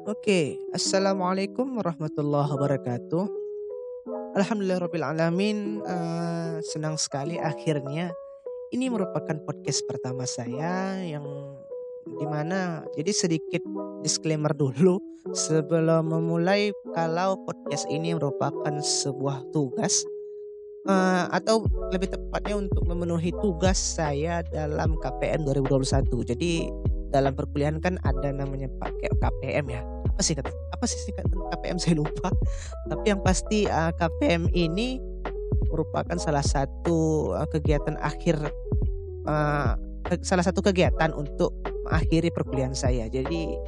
Oke, assalamualaikum warahmatullahi wabarakatuh. Alhamdulillahirobbilalamin. Senang sekali akhirnya ini merupakan podcast pertama saya yang dimana jadi sedikit disclaimer dulu sebelum memulai kalau podcast ini merupakan sebuah tugas atau lebih tepatnya untuk memenuhi tugas saya dalam KPM 2021. Jadi dalam perkuliahan kan ada namanya pakai KPM ya. Apa sih singkatan KPM saya lupa. Tapi yang pasti KPM ini merupakan salah satu kegiatan akhir salah satu kegiatan untuk mengakhiri perkuliahan saya. Jadi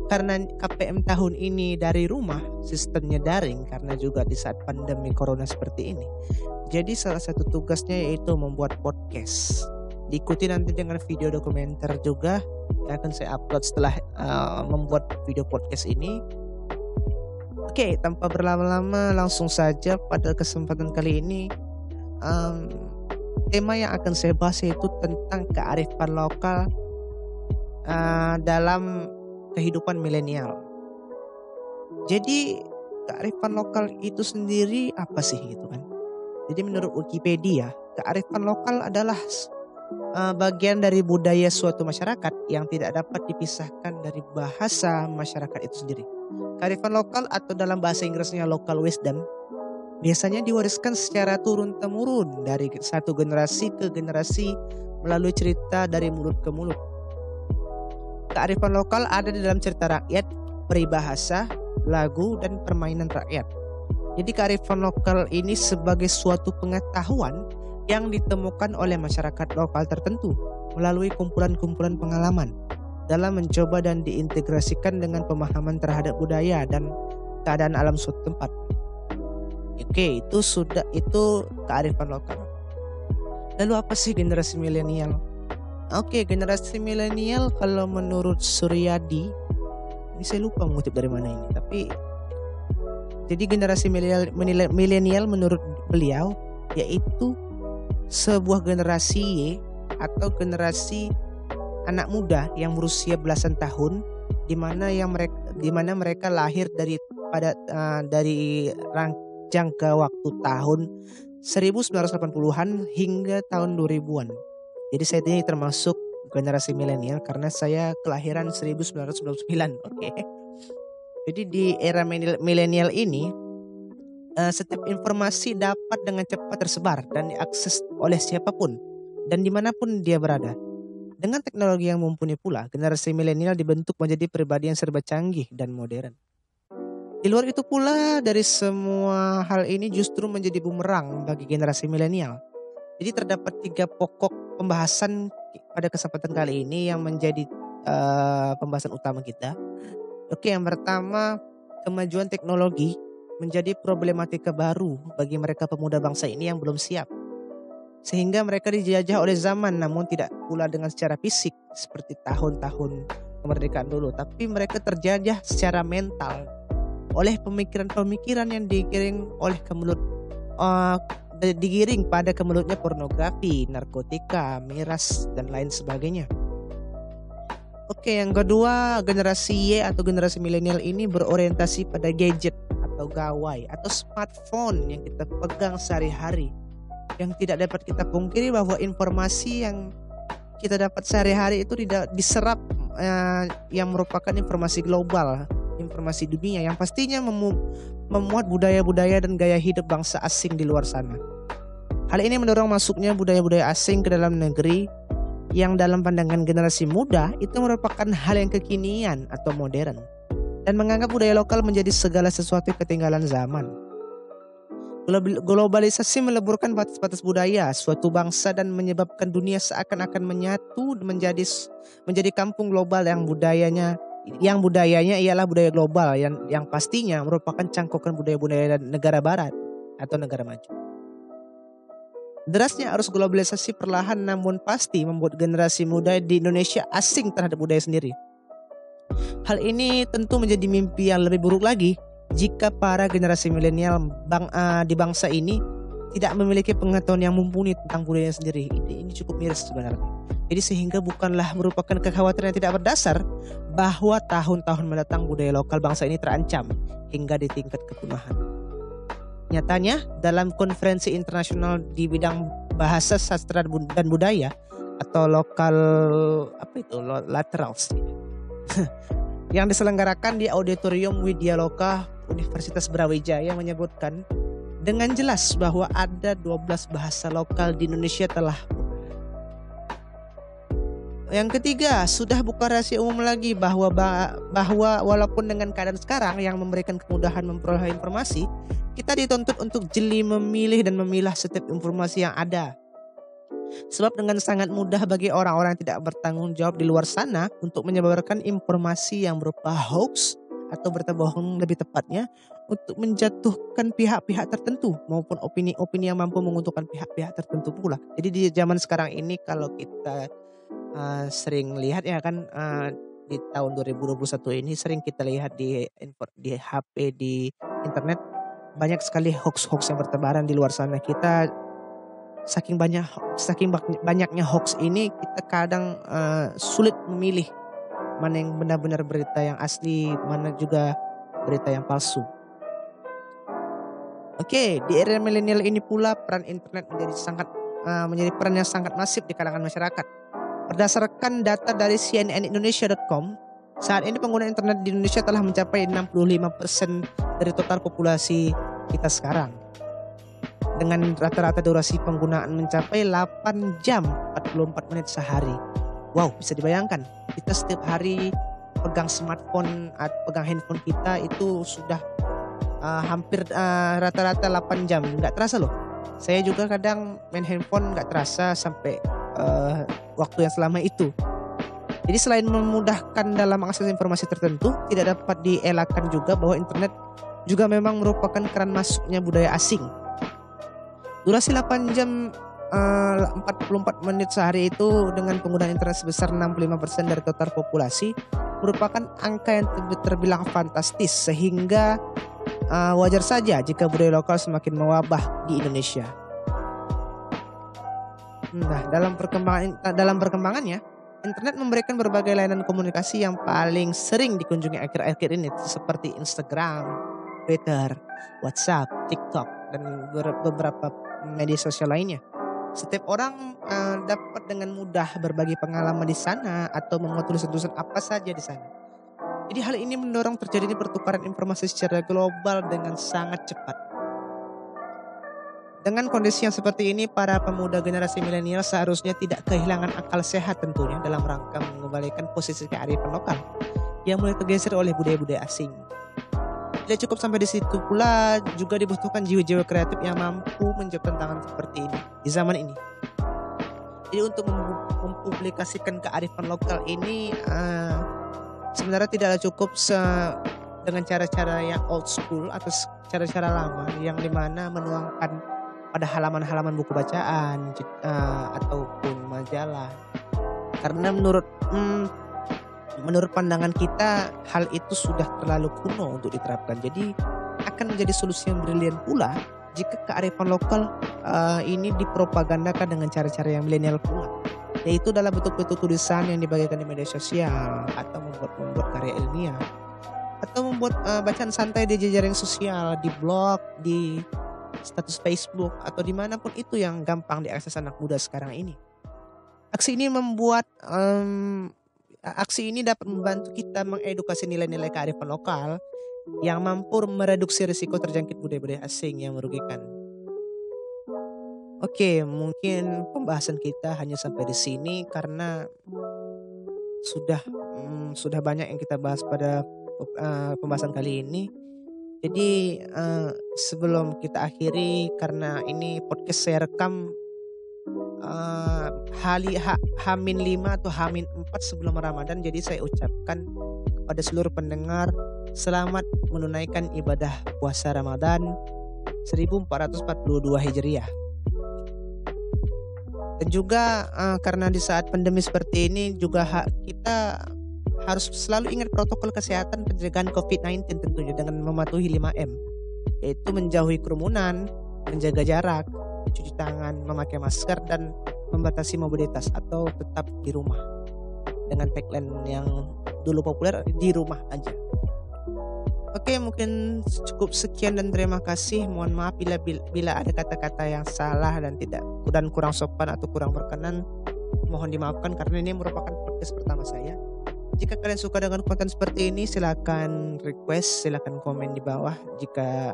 karena KPM tahun ini dari rumah, sistemnya daring karena juga di saat pandemi corona seperti ini. Jadi salah satu tugasnya yaitu membuat podcast. Diikuti nanti dengan video dokumenter juga yang akan saya upload setelah membuat video podcast ini. Oke, tanpa berlama-lama langsung saja pada kesempatan kali ini tema yang akan saya bahas yaitu tentang kearifan lokal dalam kehidupan milenial. Jadi kearifan lokal itu sendiri apa sih gitu kan? Jadi menurut Wikipedia, kearifan lokal adalah bagian dari budaya suatu masyarakat yang tidak dapat dipisahkan dari bahasa masyarakat itu sendiri. Kearifan lokal atau dalam bahasa Inggrisnya local wisdom biasanya diwariskan secara turun-temurun dari satu generasi ke generasi melalui cerita dari mulut ke mulut. Kearifan lokal ada di dalam cerita rakyat, peribahasa, lagu, dan permainan rakyat. Jadi kearifan lokal ini sebagai suatu pengetahuan yang ditemukan oleh masyarakat lokal tertentu melalui kumpulan-kumpulan pengalaman dalam mencoba dan diintegrasikan dengan pemahaman terhadap budaya dan keadaan alam suatu tempat. Oke, itu kearifan lokal. Lalu apa sih generasi milenial? Oke, generasi milenial kalau menurut Suryadi, ini saya lupa mengutip dari mana ini, tapi jadi generasi milenial menurut beliau yaitu sebuah generasi Y atau generasi anak muda yang berusia belasan tahun di mana mereka lahir dari jangka waktu tahun 1980-an hingga tahun 2000-an. Jadi saya ini termasuk generasi milenial karena saya kelahiran 1999. Oke. Jadi di era milenial ini setiap informasi dapat dengan cepat tersebar dan diakses oleh siapapun dan dimanapun dia berada. Dengan teknologi yang mumpuni pula, generasi milenial dibentuk menjadi pribadi yang serba canggih dan modern. Di luar itu pula, dari semua hal ini justru menjadi bumerang bagi generasi milenial. Jadi terdapat 3 pokok pembahasan pada kesempatan kali ini yang menjadi pembahasan utama kita. Oke, yang pertama, kemajuan teknologi menjadi problematika baru bagi mereka pemuda bangsa ini yang belum siap. Sehingga mereka dijajah oleh zaman namun tidak pula dengan secara fisik seperti tahun-tahun kemerdekaan dulu. Tapi mereka terjajah secara mental oleh pemikiran-pemikiran yang digiring pada kemelutnya pornografi, narkotika, miras, dan lain sebagainya. Oke, yang kedua, generasi Y atau generasi milenial ini berorientasi pada gadget atau gawai atau smartphone yang kita pegang sehari-hari. Yang tidak dapat kita pungkiri bahwa informasi yang kita dapat sehari-hari itu tidak diserap yang merupakan informasi global, informasi dunia yang pastinya memuat budaya-budaya dan gaya hidup bangsa asing di luar sana. Hal ini mendorong masuknya budaya-budaya asing ke dalam negeri yang dalam pandangan generasi muda itu merupakan hal yang kekinian atau modern dan menganggap budaya lokal menjadi segala sesuatu ketinggalan zaman. Globalisasi meleburkan batas-batas budaya suatu bangsa dan menyebabkan dunia seakan-akan menyatu menjadi kampung global yang budayanya ialah budaya global yang pastinya merupakan cangkokan budaya-budaya negara barat atau negara maju. Derasnya arus globalisasi perlahan namun pasti membuat generasi muda di Indonesia asing terhadap budaya sendiri. Hal ini tentu menjadi mimpi yang lebih buruk lagi jika para generasi milenial di bangsa ini tidak memiliki pengetahuan yang mumpuni tentang budaya sendiri. Ini cukup miris sebenarnya. Jadi sehingga bukanlah merupakan kekhawatiran yang tidak berdasar bahwa tahun-tahun mendatang budaya lokal bangsa ini terancam hingga di tingkat kepunahan. Nyatanya dalam konferensi internasional di bidang bahasa, sastra dan budaya atau lokal laterals yang diselenggarakan di Auditorium Widya Loka Universitas Brawijaya menyebutkan dengan jelas bahwa ada 12 bahasa lokal di Indonesia telah punah. Yang ketiga, sudah bukan rahasia umum lagi bahwa walaupun dengan keadaan sekarang yang memberikan kemudahan memperoleh informasi, kita dituntut untuk jeli memilih dan memilah setiap informasi yang ada. Sebab dengan sangat mudah bagi orang-orang yang tidak bertanggung jawab di luar sana untuk menyebarkan informasi yang berupa hoax atau berita bohong lebih tepatnya untuk menjatuhkan pihak-pihak tertentu maupun opini-opini yang mampu menguntungkan pihak-pihak tertentu pula. Jadi di zaman sekarang ini kalau kita sering lihat ya kan di tahun 2021 ini sering kita lihat di HP, di internet banyak sekali hoax-hoax yang bertebaran di luar sana. Kita saking banyaknya hoax ini kita kadang sulit memilih mana yang benar-benar berita yang asli, mana juga berita yang palsu. Oke, di era milenial ini pula peran internet menjadi peran yang sangat masif di kalangan masyarakat. Berdasarkan data dari cnnindonesia.com, saat ini pengguna internet di Indonesia telah mencapai 65% dari total populasi kita sekarang. Dengan rata-rata durasi penggunaan mencapai 8 jam 44 menit sehari. Wow, bisa dibayangkan. Kita setiap hari pegang smartphone atau pegang handphone kita itu sudah hampir rata-rata 8 jam. Nggak terasa loh. Saya juga kadang main handphone nggak terasa sampai waktu yang selama itu. Jadi selain memudahkan dalam mengakses informasi tertentu, tidak dapat dielakkan juga bahwa internet juga memang merupakan keran masuknya budaya asing. Durasi 8 jam 44 menit sehari itu dengan penggunaan internet sebesar 65% dari total populasi merupakan angka yang terbilang fantastis, sehingga wajar saja jika budaya lokal semakin mewabah di Indonesia. Nah, dalam perkembangannya, internet memberikan berbagai layanan komunikasi yang paling sering dikunjungi akhir-akhir ini seperti Instagram, Twitter, WhatsApp, TikTok, dan beberapa media sosial lainnya. Setiap orang dapat dengan mudah berbagi pengalaman di sana atau membuat tulisan-tulisan apa saja di sana. Jadi hal ini mendorong terjadinya pertukaran informasi secara global dengan sangat cepat. Dengan kondisi yang seperti ini, para pemuda generasi milenial seharusnya tidak kehilangan akal sehat tentunya dalam rangka mengembalikan posisi kearifan lokal yang mulai tergeser oleh budaya-budaya asing. Tidak cukup sampai di situ pula, juga dibutuhkan jiwa-jiwa kreatif yang mampu menjawab tantangan seperti ini di zaman ini. Jadi untuk mempublikasikan kearifan lokal ini sebenarnya tidaklah cukup dengan cara-cara yang old school atau cara-cara lama yang dimana menuangkan pada halaman-halaman buku bacaan ataupun majalah. Karena menurut pandangan kita hal itu sudah terlalu kuno untuk diterapkan. Jadi akan menjadi solusi yang brilian pula jika kearifan lokal ini dipropagandakan dengan cara-cara yang milenial pula, yaitu dalam bentuk-bentuk tulisan yang dibagikan di media sosial atau membuat karya ilmiah atau membuat bacaan santai di jejaring sosial, di blog, di status Facebook atau dimanapun itu yang gampang diakses anak muda sekarang ini. Aksi ini dapat membantu kita mengedukasi nilai-nilai kearifan lokal yang mampu mereduksi risiko terjangkit budaya-budaya asing yang merugikan. Oke, mungkin pembahasan kita hanya sampai di sini karena sudah banyak yang kita bahas pada pembahasan kali ini. Jadi sebelum kita akhiri, karena ini podcast saya rekam H-5 atau H-4 sebelum Ramadan. Jadi saya ucapkan kepada seluruh pendengar selamat menunaikan ibadah puasa Ramadan 1442 Hijriah. Dan juga karena di saat pandemi seperti ini juga kita harus selalu ingat protokol kesehatan pencegahan COVID-19 tentunya dengan mematuhi 5M, yaitu menjauhi kerumunan, menjaga jarak, mencuci tangan, memakai masker, dan membatasi mobilitas atau tetap di rumah. Dengan tagline yang dulu populer, di rumah aja. Oke, mungkin cukup sekian dan terima kasih. Mohon maaf bila ada kata-kata yang salah dan kurang sopan atau kurang berkenan. Mohon dimaafkan karena ini merupakan podcast pertama saya. Jika kalian suka dengan konten seperti ini, silakan request, silakan komen di bawah. Jika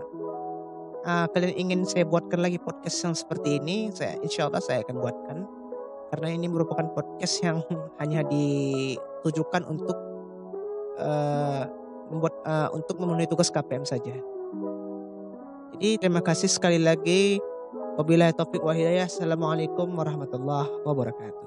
kalian ingin saya buatkan lagi podcast yang seperti ini, insya Allah saya akan buatkan. Karena ini merupakan podcast yang hanya ditujukan untuk untuk memenuhi tugas KPM saja. Jadi terima kasih sekali lagi. Wabillahi taufiq wa hidayah. Assalamualaikum warahmatullahi wabarakatuh.